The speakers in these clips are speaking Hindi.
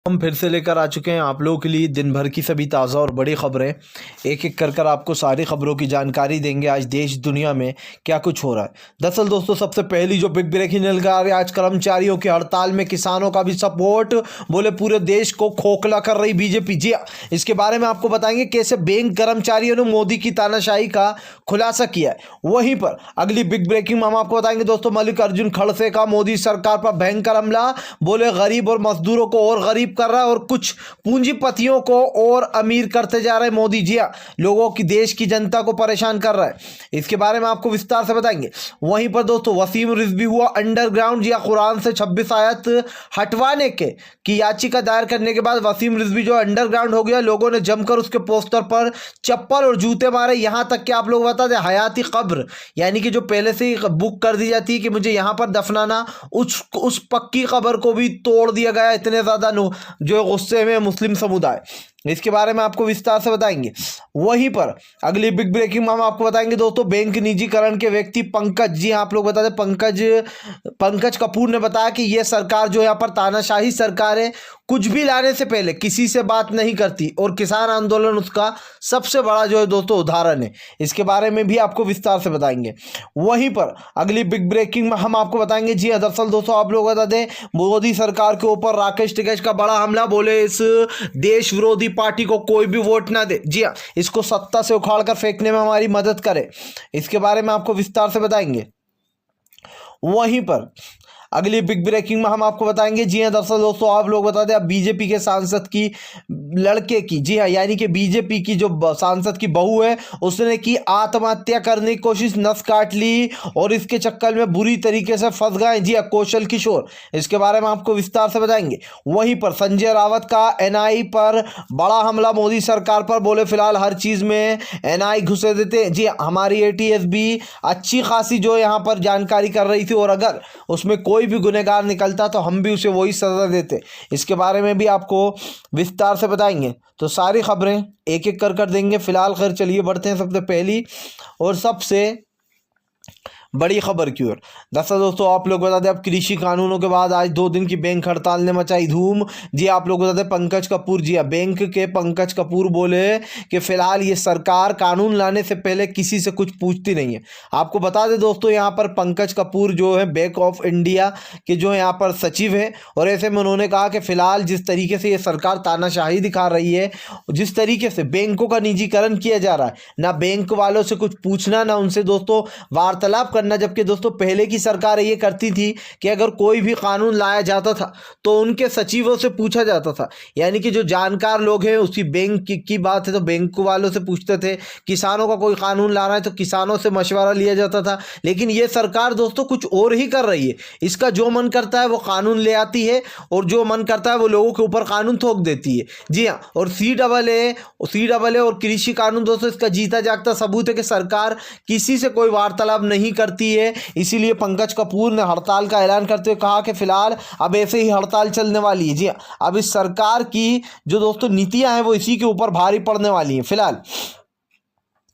हम फिर से लेकर आ चुके हैं आप लोगों के लिए दिन भर की सभी ताज़ा और बड़ी खबरें। एक एक कर आपको सारी खबरों की जानकारी देंगे आज देश दुनिया में क्या कुछ हो रहा है। दरअसल दोस्तों, सबसे पहली जो बिग ब्रेकिंग निकल आ रही है, आज कर्मचारियों की हड़ताल में किसानों का भी सपोर्ट, बोले पूरे देश को खोखला कर रही बीजेपी। जी हाँ, इसके बारे में आपको बताएंगे कैसे बैंक कर्मचारियों ने मोदी की तानाशाही का खुलासा किया है। वहीं पर अगली बिग ब्रेकिंग में हम आपको बताएंगे दोस्तों, मल्लिकार्जुन खड़से का मोदी सरकार पर भयंकर हमला, बोले गरीब और मजदूरों को और गरीब कर रहा है और कुछ पूंजीपतियों को और अमीर करते जा रहे हैं मोदी। जी हाँ, लोगों की, देश की जनता को परेशान कर रहा है। इसके बारे में आपको विस्तार से बताएंगे। वहीं पर दोस्तों, वसीम रिजवी हुआ अंडरग्राउंड। जी हाँ, कुरान से 26 आयत हटवाने की याचिका दायर करने के बाद वसीम रिजवी जो अंडरग्राउंड हो गया, लोगों ने जमकर उसके पोस्टर पर चप्पल और जूते मारे। यहां तक कि आप लोग बता दें, हयाती कब्र यानी कि जो पहले से ही बुक कर दी जाती है कि मुझे यहां पर दफनाना, उस पक्की कब्र को भी तोड़ दिया गया। इतने ज्यादा जो गुस्से में मुस्लिम समुदाय, इसके बारे में आपको विस्तार से बताएंगे। वहीं पर अगली बिग ब्रेकिंग में हम आपको बताएंगे दोस्तों, बैंक निजीकरण के व्यक्ति पंकज, जी आप लोग बता दें, पंकज कपूर ने बताया कि यह सरकार जो यहाँ पर तानाशाही सरकार है, कुछ भी लाने से पहले किसी से बात नहीं करती और किसान आंदोलन उसका सबसे बड़ा जो है दोस्तों उदाहरण है। इसके बारे में भी आपको विस्तार से बताएंगे। वहीं पर अगली बिग ब्रेकिंग में हम आपको बताएंगे, जी दरअसल दोस्तों आप लोग बता दें, मोदी सरकार के ऊपर राकेश टिकैत का बड़ा हमला, बोले इस देश विरोधी पार्टी को कोई भी वोट ना दे। जी हाँ, इसको सत्ता से उखाड़ कर फेंकने में हमारी मदद करे। इसके बारे में आपको विस्तार से बताएंगे। वहीं पर अगली बिग ब्रेकिंग में हम आपको बताएंगे, जी हाँ दरअसल दोस्तों आप लोग बता दें, अब बीजेपी के सांसद की लड़के की, जी हाँ यानी कि बीजेपी की जो सांसद की बहू है, उसने की आत्महत्या करने की कोशिश, नस काट ली और इसके चक्कर में बुरी तरीके से फंस गए। जी हाँ, कौशल किशोर। इसके बारे में आपको विस्तार से बताएंगे। वहीं पर संजय रावत का एनआई पर बड़ा हमला मोदी सरकार पर, बोले फिलहाल हर चीज में एनआई घुसे देते। जी हमारी एटीएस भी अच्छी खासी जो यहाँ पर जानकारी कर रही थी और अगर उसमें कोई भी गुनहगार निकलता तो हम भी उसे वही सजा देते। इसके बारे में भी आपको विस्तार से बताएंगे। तो सारी खबरें एक एक कर देंगे। फिलहाल खैर चलिए बढ़ते हैं सबसे पहली और सबसे बड़ी खबर की ओर। दरअसल दोस्तों आप लोग बता दें, अब कृषि कानूनों के बाद आज 2 दिन की बैंक हड़ताल ने मचाई धूम। जी आप लोग बता दें, पंकज कपूर, जी बैंक के पंकज कपूर बोले कि फिलहाल ये सरकार कानून लाने से पहले किसी से कुछ पूछती नहीं है। आपको बता दें दोस्तों, यहाँ पर पंकज कपूर जो है बैंक ऑफ इंडिया के जो यहाँ पर सचिव है और ऐसे में उन्होंने कहा कि फिलहाल जिस तरीके से ये सरकार तानाशाही दिखा रही है, जिस तरीके से बैंकों का निजीकरण किया जा रहा है, ना बैंक वालों से कुछ पूछना, ना उनसे दोस्तों वार्तालाप करना। जबकि दोस्तों पहले की सरकार ये करती थी कि अगर कोई भी कानून लाया जाता था तो उनके सचिवों से पूछा जाता था, यानी कि जो जानकार लोग हैं, उसी बैंक की बात है तो बैंक वालों से पूछते थे। किसानों का कोई कानून लाना है तो किसानों से मशवरा लिया जाता था। लेकिन ये सरकार दोस्तों कुछ और ही कर रही है। इसका जो मन करता है वो कानून ले आती है और जो मन करता है वो लोगों के ऊपर कानून थोप देती है। जी हाँ, और सी और कृषि कानून दोस्तों, इसका जीता जागता सबूत है कि सरकार किसी से कोई वार्तालाप नहीं करती है। इसीलिए पंकज कपूर ने हड़ताल का ऐलान करते हुए कहा कि फिलहाल अब ऐसे ही हड़ताल चलने वाली है। जी अब इस सरकार की जो दोस्तों नीतियां हैं वो इसी के ऊपर भारी पड़ने वाली हैं फिलहाल।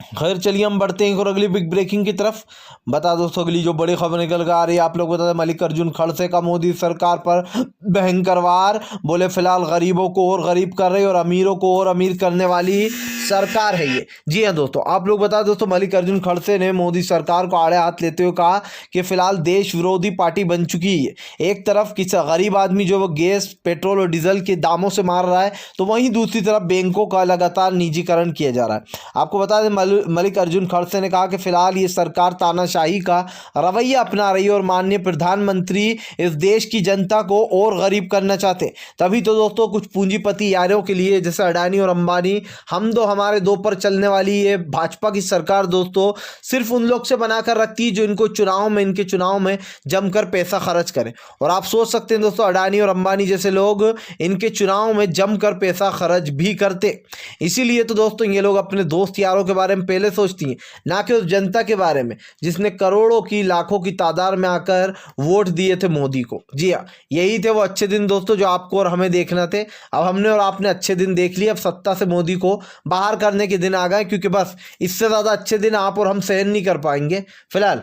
खैर चलिए हम बढ़ते हैं और अगली बिग ब्रेकिंग की तरफ। बता दोस्तों अगली जो बड़ी खबर निकल कर आ रही है, आप लोग बता दें, मल्लिकार्जुन खड़से का मोदी सरकार पर भयंकर वार, बोले फिलहाल गरीबों को और गरीब कर रही और अमीरों को और अमीर करने वाली सरकार है ये। जी हाँ दोस्तों आप लोग बता दोस्तों, मल्लिकार्जुन खड़से ने मोदी सरकार को आड़े हाथ लेते हुए कहा कि फिलहाल देश विरोधी पार्टी बन चुकी है। एक तरफ किसी गरीब आदमी जो वो गैस, पेट्रोल और डीजल के दामों से मार रहा है, तो वहीं दूसरी तरफ बैंकों का लगातार निजीकरण किया जा रहा है। आपको बता दें, मल्लिकार्जुन खड़से ने कहा कि फिलहाल ये सरकार तानाशाही का रवैया अपना रही है और माननीय प्रधानमंत्री इस देश की जनता को और गरीब करना चाहते। तभी तो दोस्तों कुछ पूंजीपति यारों के लिए, जैसे अडानी और अंबानी, हम दो हमारे दो पर चलने वाली ये भाजपा की सरकार दोस्तों सिर्फ उन लोग से बनाकर रखती है जो इनके चुनाव में जमकर पैसा खर्च करें। और आप सोच सकते हैं दोस्तों, अडानी और अंबानी जैसे लोग इनके चुनाव में जमकर पैसा खर्च भी करते। इसीलिए तो दोस्तों ये लोग अपने दोस्त यारों के बारे में पहले सोचती हैं, ना कि उस जनता के बारे में जिसने करोड़ों की, लाखों की तादाद में आकर वोट दिए थे मोदी को। जी हाँ, यही थे वो अच्छे दिन दोस्तों जो आपको और हमें देखना थे। अब हमने और आपने अच्छे दिन देख लिए। अब सत्ता से मोदी को बाहर करने के दिन आ गए, क्योंकि बस इससे ज़्यादा अच्छे दिन आप और हम सहन नहीं कर पाएंगे फिलहाल।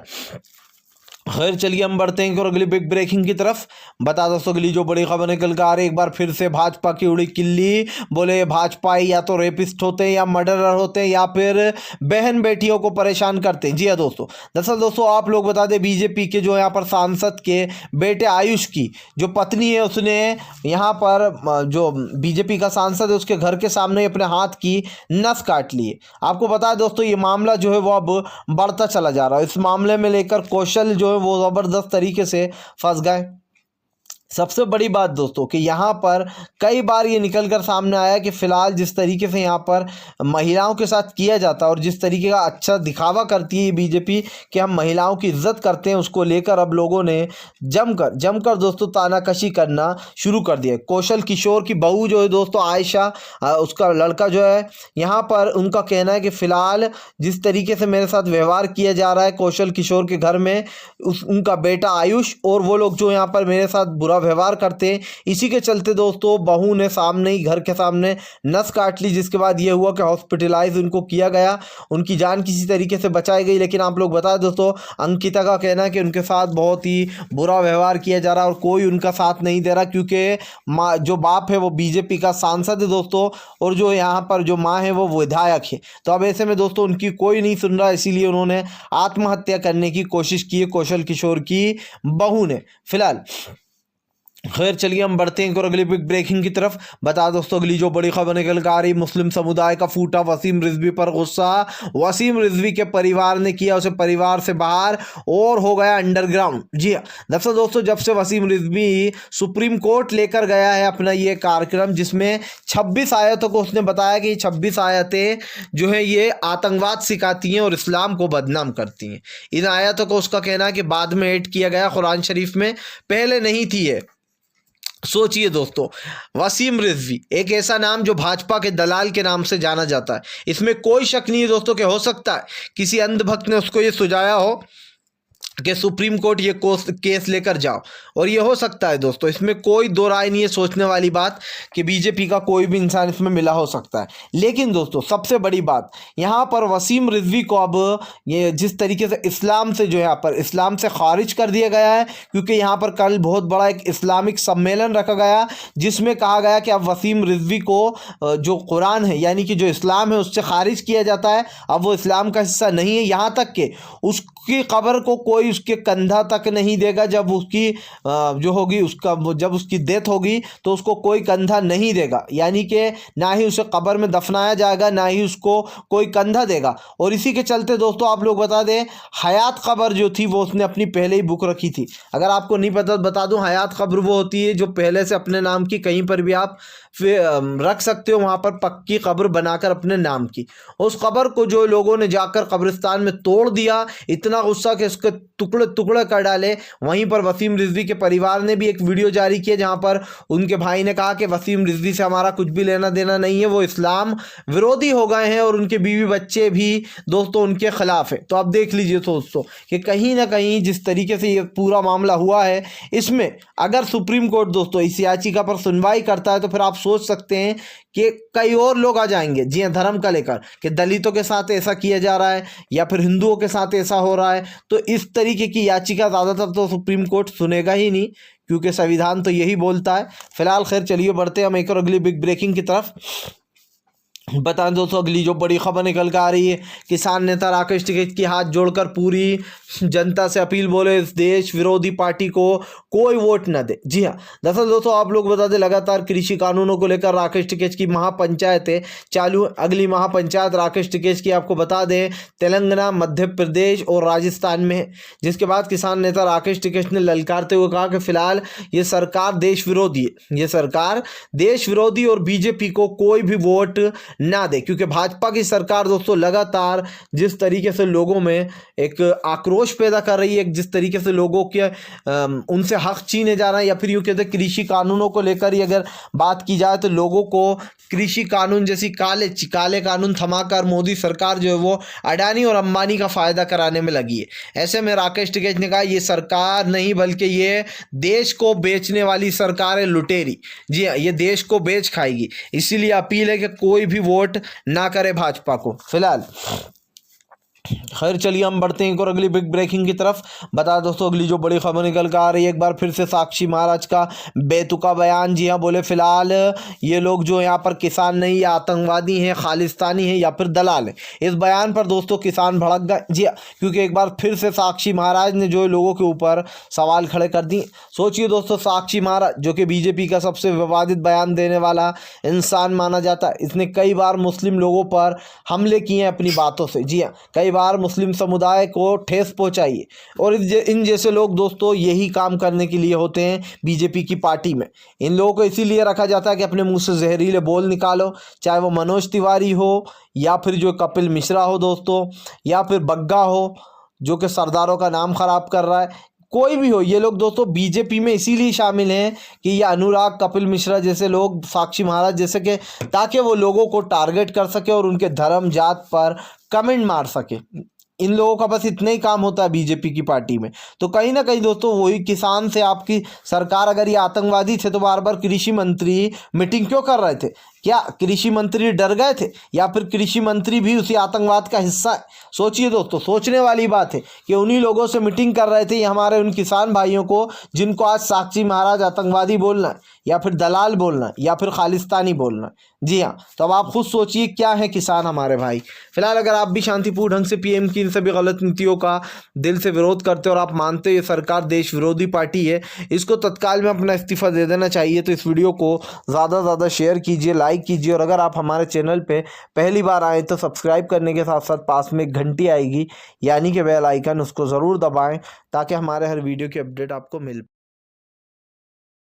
खैर चलिए हम बढ़ते हैं और अगली बिग ब्रेकिंग की तरफ। बता दोस्तों अगली जो बड़ी खबर निकल कर आ रही है, एक बार फिर से भाजपा की उड़ी किल्ली। बोले भाजपा या तो रेपिस्ट होते हैं या मर्डरर होते हैं या फिर बहन बेटियों को परेशान करते हैं। जी हाँ दोस्तों, दरअसल दोस्तों आप लोग बता दें बीजेपी के जो यहाँ पर सांसद के बेटे आयुष की जो पत्नी है उसने यहाँ पर जो बीजेपी का सांसद है उसके घर के सामने अपने हाथ की नस काट ली है। आपको बता दें दोस्तों ये मामला जो है वो अब बढ़ता चला जा रहा है। इस मामले में लेकर कौशल जो है वो ज़बरदस्त तरीके से फंस गए। सबसे बड़ी बात दोस्तों कि यहाँ पर कई बार ये निकल कर सामने आया कि फ़िलहाल जिस तरीके से यहाँ पर महिलाओं के साथ किया जाता है और जिस तरीके का अच्छा दिखावा करती है बीजेपी कि हम महिलाओं की इज्जत करते हैं, उसको लेकर अब लोगों ने जमकर दोस्तों तानाकशी करना शुरू कर दिया। कौशल किशोर की बहू जो है दोस्तों आयशा, उसका लड़का जो है, यहाँ पर उनका कहना है कि फ़िलहाल जिस तरीके से मेरे साथ व्यवहार किया जा रहा है कौशल किशोर के घर में, उनका बेटा आयुष और वो लोग जो यहाँ पर मेरे साथ बुरा व्यवहार करते हैं, इसी के चलते दोस्तों बहू ने सामने ही घर के सामने नस काट ली, जिसके बाद ये हुआ कि हॉस्पिटलाइज उनको किया गया, उनकी जान किसी तरीके से बचाई गई। लेकिन आप लोग बता दोस्तों अंकिता का कहना है कि उनके साथ बहुत ही बुरा व्यवहार किया जा रहा है और कोई उनका साथ नहीं दे रहा, क्योंकि माँ जो बाप है वो बीजेपी का सांसद है दोस्तों और जो यहाँ पर जो माँ है वो विधायक है। तो अब ऐसे में दोस्तों उनकी कोई नहीं सुन रहा, इसीलिए उन्होंने आत्महत्या करने की कोशिश की है कौशल किशोर की बहू ने फिलहाल। खैर चलिए हम बढ़ते हैं और अगली बिग ब्रेकिंग की तरफ। बता दोस्तों अगली जो बड़ी खबर निकल कर आ रही, मुस्लिम समुदाय का फूटा वसीम रिजवी पर गुस्सा। वसीम रिजवी के परिवार ने किया उसे परिवार से बाहर और हो गया अंडरग्राउंड। जी हाँ, दरअसल दोस्तों जब से वसीम रिजवी सुप्रीम कोर्ट लेकर गया है अपना ये कार्यक्रम, जिसमें 26 आयतों को उसने बताया कि 26 आयतें जो है ये आतंकवाद सिखाती हैं और इस्लाम को बदनाम करती हैं। इन आयतों को उसका कहना है कि बाद में ऐड किया गया कुरान शरीफ में, पहले नहीं थी है। सोचिए दोस्तों, वसीम रिजवी एक ऐसा नाम जो भाजपा के दलाल के नाम से जाना जाता है। इसमें कोई शक नहीं है दोस्तों कि हो सकता है किसी अंधभक्त ने उसको ये सुझाया हो कि सुप्रीम कोर्ट ये केस लेकर जाओ, और ये हो सकता है दोस्तों, इसमें कोई दो राय नहीं है सोचने वाली बात कि बीजेपी का कोई भी इंसान इसमें मिला हो सकता है। लेकिन दोस्तों सबसे बड़ी बात यहाँ पर वसीम रिजवी को अब ये जिस तरीके से इस्लाम से जो यहाँ पर इस्लाम से खारिज कर दिया गया है, क्योंकि यहाँ पर कल बहुत बड़ा एक इस्लामिक सम्मेलन रखा गया जिसमें कहा गया कि अब वसीम रिजवी को जो कुरान है यानी कि जो इस्लाम है उससे खारिज किया जाता है, अब वो इस्लाम का हिस्सा नहीं है। यहाँ तक कि उसकी कब्र को कोई उसके कंधा तक नहीं देगा, जब उसकी जो होगी उसका जब उसकी डेथ होगी तो उसको कोई कंधा नहीं देगा, यानी कि ना ही उसे कब्र में दफनाया जाएगा ना ही उसको कोई कंधा देगा। और इसी के चलते दोस्तों आप लोग बता दें हयात कब्र जो थी वो उसने अपनी पहले ही बुक रखी थी। अगर आपको नहीं पता बता दूं, हयात कब्र वो होती है जो पहले से अपने नाम की कहीं पर भी आप रख सकते हो, वहाँ पर पक्की कब्र बनाकर अपने नाम की। उस कब्र को जो लोगों ने जाकर कब्रिस्तान में तोड़ दिया, इतना गुस्सा कि उसके टुकड़े टुकड़े कर डाले। वहीं पर वसीम रिजवी के परिवार ने भी एक वीडियो जारी किया जहां पर उनके भाई ने कहा कि वसीम रिजवी से हमारा कुछ भी लेना देना नहीं है, वो इस्लाम विरोधी हो गए हैं और उनके बीवी बच्चे भी दोस्तों उनके खिलाफ है। तो आप देख लीजिए दोस्तों कि कहीं ना कहीं जिस तरीके से ये पूरा मामला हुआ है, इसमें अगर सुप्रीम कोर्ट दोस्तों इस याचिका पर सुनवाई करता है तो फिर आप सोच सकते हैं कि कई और लोग आ जाएंगे, जी हाँ, धर्म का लेकर कि दलितों के साथ ऐसा किया जा रहा है या फिर हिंदुओं के साथ ऐसा हो रहा है। तो इस तरीके की याचिका ज़्यादातर तो सुप्रीम कोर्ट सुनेगा ही नहीं, क्योंकि संविधान तो यही बोलता है। फिलहाल खैर चलिए बढ़ते हैं हम एक और अगली बिग ब्रेकिंग की तरफ। बताएं दोस्तों अगली जो बड़ी खबर निकल कर आ रही है, किसान नेता राकेश टिकैत की हाथ जोड़कर पूरी जनता से अपील, बोले इस देश विरोधी पार्टी को कोई वोट न दे। जी हाँ, दरअसल दोस्तों आप लोग बता दें लगातार कृषि कानूनों को लेकर राकेश टिकैत की महापंचायत है चालू। अगली महापंचायत राकेश टिकैत की आपको बता दें तेलंगाना, मध्य प्रदेश और राजस्थान में है। जिसके बाद किसान नेता राकेश टिकैत ने ललकारते हुए कहा कि फिलहाल ये सरकार देश विरोधी है, ये सरकार देश विरोधी और बीजेपी को कोई भी वोट ना दे, क्योंकि भाजपा की सरकार दोस्तों लगातार जिस तरीके से लोगों में एक आक्रोश पैदा कर रही है, जिस तरीके से लोगों के उनसे हक छीने जा रहा है, या फिर यूँ कहते कृषि कानूनों को लेकर ही अगर बात की जाए तो लोगों को कृषि कानून जैसी काले कानून थमाकर मोदी सरकार जो है वो अडानी और अंबानी का फायदा कराने में लगी है। ऐसे में राकेश टिकैत ने कहा ये सरकार नहीं बल्कि ये देश को बेचने वाली सरकार है, लुटेरी। जी हाँ, ये देश को बेच खाएगी। इसीलिए अपील है कि कोई भी वोट ना करे भाजपा को। फिलहाल खैर चलिए हम बढ़ते हैं और अगली बिग ब्रेकिंग की तरफ। बता दोस्तों अगली जो बड़ी खबर निकल कर आ रही है, एक बार फिर से साक्षी महाराज का बेतुका बयान। जी हाँ, बोले फिलहाल ये लोग जो यहाँ पर किसान नहीं, या आतंकवादी हैं, खालिस्तानी हैं, या फिर दलाल हैं। इस बयान पर दोस्तों किसान भड़क गए। जी हाँ, क्योंकि एक बार फिर से साक्षी महाराज ने जो लोगों के ऊपर सवाल खड़े कर दिए। सोचिए दोस्तों, साक्षी महाराज जो कि बीजेपी का सबसे विवादित बयान देने वाला इंसान माना जाता है, इसने कई बार मुस्लिम लोगों पर हमले किए हैं अपनी बातों से। जी हाँ, कई बार मुस्लिम समुदाय को ठेस पहुंचाई है। और इन जैसे लोग दोस्तों यही काम करने के लिए होते हैं बीजेपी की पार्टी में। इन लोगों को इसीलिए रखा जाता है कि अपने मुंह से जहरीले बोल निकालो, चाहे वो मनोज तिवारी हो, या फिर जो कपिल मिश्रा हो दोस्तों, या फिर बग्गा हो जो कि सरदारों का नाम खराब कर रहा है, कोई भी हो। ये लोग दोस्तों बीजेपी में इसीलिए शामिल हैं कि ये अनुराग, कपिल मिश्रा जैसे लोग, साक्षी महाराज जैसे कि, ताकि वो लोगों को टारगेट कर सके और उनके धर्म जात पर कमेंट मार सके। इन लोगों का बस इतना ही काम होता है बीजेपी की पार्टी में। तो कहीं ना कहीं दोस्तों वही किसान से आपकी सरकार, अगर ये आतंकवादी थे तो बार बार कृषि मंत्री मीटिंग क्यों कर रहे थे? क्या कृषि मंत्री डर गए थे, या फिर कृषि मंत्री भी उसी आतंकवाद का हिस्सा है? सोचिए दोस्तों, सोचने वाली बात है कि उन्हीं लोगों से मीटिंग कर रहे थे ये हमारे उन किसान भाइयों को जिनको आज साक्षी महाराज आतंकवादी बोलना है, या फिर दलाल बोलना है, या फिर खालिस्तानी बोलना है। जी हाँ, तो अब आप खुद सोचिए क्या है किसान हमारे भाई। फिलहाल अगर आप भी शांतिपूर्ण ढंग से पीएम की इन सभी गलत नीतियों का दिल से विरोध करते हो और आप मानते हो ये सरकार देश विरोधी पार्टी है, इसको तत्काल में अपना इस्तीफा दे देना चाहिए। तो इस वीडियो को ज़्यादा से ज़्यादा शेयर कीजिए, लाइक कीजिए, और अगर आप हमारे चैनल पे पहली बार आए तो सब्सक्राइब करने के साथ साथ पास में एक घंटी आएगी यानी कि बेल आइकन, उसको ज़रूर दबाएं ताकि हमारे हर वीडियो की अपडेट आपको मिल